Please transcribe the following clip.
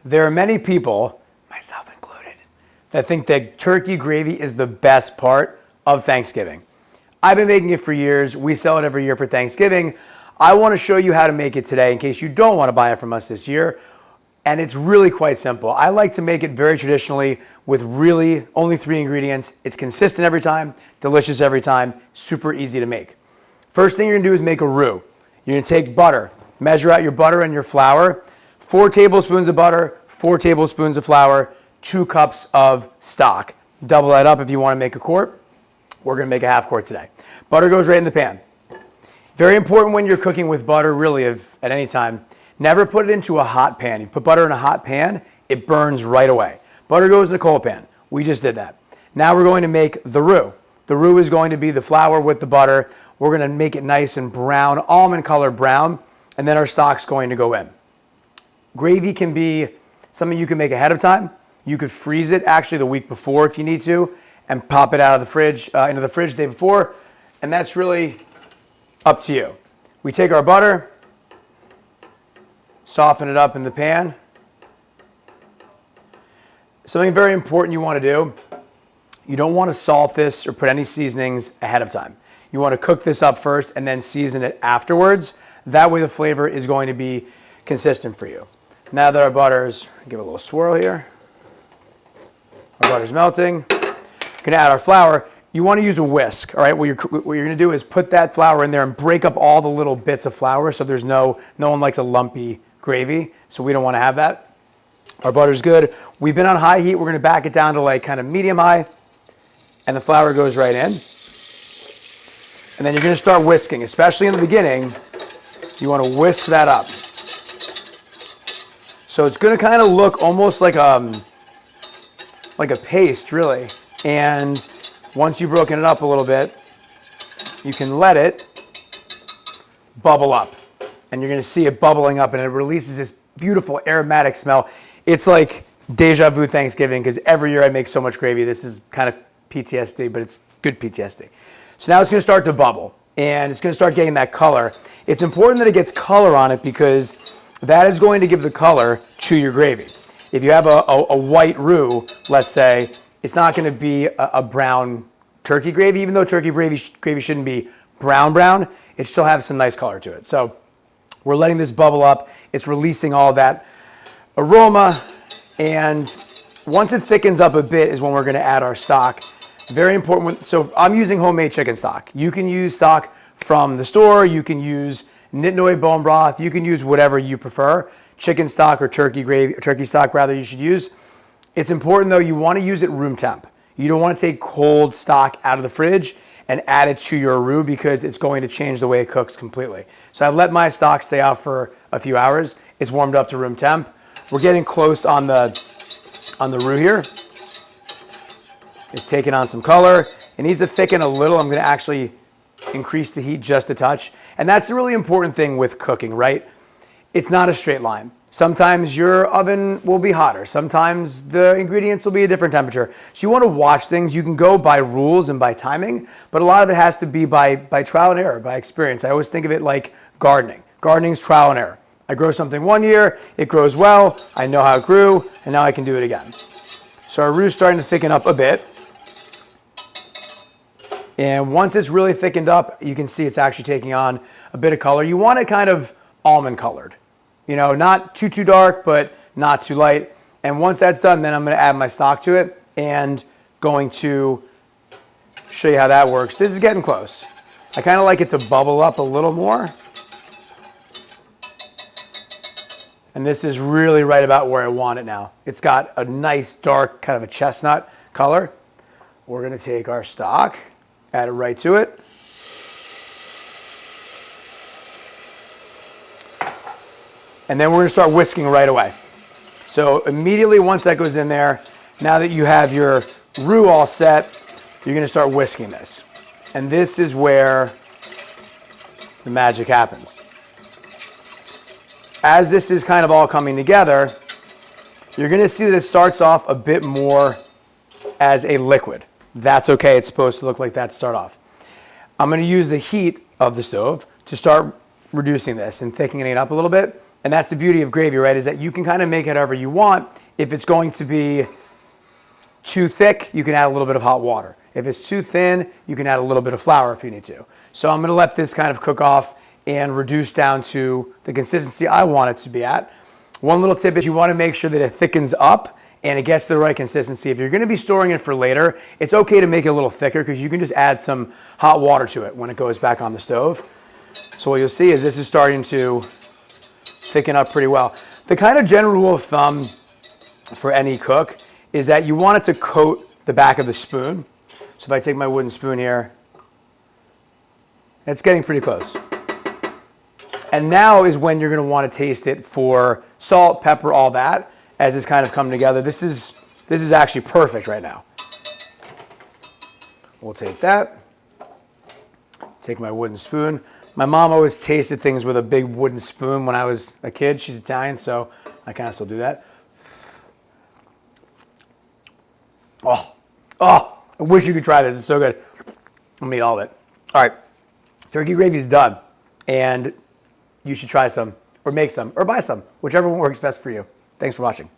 There are many people, myself included, that think that turkey gravy is the best part of Thanksgiving. I've been making it for years. We sell it every year for Thanksgiving. I want to show you how to make it today in case you don't want to buy it from us this year. And it's really quite simple. I like to make it very traditionally with really only 3 ingredients. It's consistent every time, delicious every time, super easy to make. First thing you're gonna do is make a roux. You're gonna take butter, measure out your butter and your flour, 4 tablespoons of butter, 4 tablespoons of flour, 2 cups of stock. Double that up if you wanna make a quart. We're gonna make a half quart today. Butter goes right in the pan. Very important when you're cooking with butter, really, at any time. Never put it into a hot pan. You put butter in a hot pan, it burns right away. Butter goes in a cold pan. We just did that. Now we're going to make the roux. The roux is going to be the flour with the butter. We're going to make it nice and brown, almond color brown, and then our stock's going to go in. Gravy can be something you can make ahead of time. You could freeze it actually the week before if you need to, and pop it out of the fridge, into the fridge the day before, and that's really up to you. We take our butter, soften it up in the pan. Something very important you want to do, you don't want to salt this or put any seasonings ahead of time. You want to cook this up first and then season it afterwards. That way the flavor is going to be consistent for you. Now that our butter's, give it a little swirl here. Our butter's melting. We're gonna add our flour. You want to use a whisk, all right? What you're gonna do is put that flour in there and break up all the little bits of flour so there's no one likes a lumpy gravy, so we don't want to have that. Our butter's good. We've been on high heat. We're going to back it down to like kind of medium high, and the flour goes right in. And then you're going to start whisking, especially in the beginning. You want to whisk that up. So it's going to kind of look almost like a paste, really. And once you've broken it up a little bit, you can let it bubble up. And you're gonna see it bubbling up and it releases this beautiful aromatic smell. It's like deja vu Thanksgiving because every year I make so much gravy. This is kind of PTSD, but it's good PTSD. So now it's gonna start to bubble and it's gonna start getting that color. It's important that it gets color on it because that is going to give the color to your gravy. If you have a white roux, let's say, it's not gonna be a brown turkey gravy, even though turkey gravy shouldn't be brown, it still has some nice color to it. So we're letting this bubble up. It's releasing all that aroma. And once it thickens up a bit is when we're gonna add our stock. Very important. So I'm using homemade chicken stock. You can use stock from the store. You can use Nitnoy bone broth. You can use whatever you prefer. Chicken stock or turkey stock rather you should use. It's important though, you wanna use it room temp. You don't wanna take cold stock out of the fridge and add it to your roux because it's going to change the way it cooks completely. So I've let my stock stay out for a few hours. It's warmed up to room temp. We're getting close on the roux here. It's taking on some color. It needs to thicken a little. I'm gonna actually increase the heat just a touch. And that's the really important thing with cooking, right? It's not a straight line. Sometimes your oven will be hotter. Sometimes the ingredients will be a different temperature. So you want to watch things. You can go by rules and by timing, but a lot of it has to be by trial and error, by experience. I always think of it like gardening. Gardening's trial and error. I grow something one year, it grows well, I know how it grew, and now I can do it again. So our roux is starting to thicken up a bit. And once it's really thickened up, you can see it's actually taking on a bit of color. You want it kind of almond colored. You know, not too dark, but not too light. And once that's done, then I'm gonna add my stock to it and going to show you how that works. This is getting close. I kind of like it to bubble up a little more. And this is really right about where I want it now. It's got a nice dark kind of a chestnut color. We're gonna take our stock, add it right to it. And then we're gonna start whisking right away. So immediately once that goes in there, now that you have your roux all set, you're gonna start whisking this. And this is where the magic happens. As this is kind of all coming together, you're gonna see that it starts off a bit more as a liquid. That's okay, it's supposed to look like that to start off. I'm gonna use the heat of the stove to start reducing this and thickening it up a little bit. And that's the beauty of gravy, right? Is that you can kind of make it however you want. If it's going to be too thick, you can add a little bit of hot water. If it's too thin, you can add a little bit of flour if you need to. So I'm gonna let this kind of cook off and reduce down to the consistency I want it to be at. One little tip is you wanna make sure that it thickens up and it gets to the right consistency. If you're gonna be storing it for later, it's okay to make it a little thicker because you can just add some hot water to it when it goes back on the stove. So what you'll see is this is starting to thicken up pretty well. The kind of general rule of thumb for any cook is that you want it to coat the back of the spoon. So if I take my wooden spoon here, it's getting pretty close. And now is when you're gonna wanna taste it for salt, pepper, all that, as it's kind of come together. This is actually perfect right now. We'll take that, take my wooden spoon. My mom always tasted things with a big wooden spoon when I was a kid. She's Italian, so I kind of still do that. Oh, I wish you could try this. It's so good. I'm gonna eat all of it. All right, turkey gravy is done. And you should try some, or make some, or buy some, whichever one works best for you. Thanks for watching.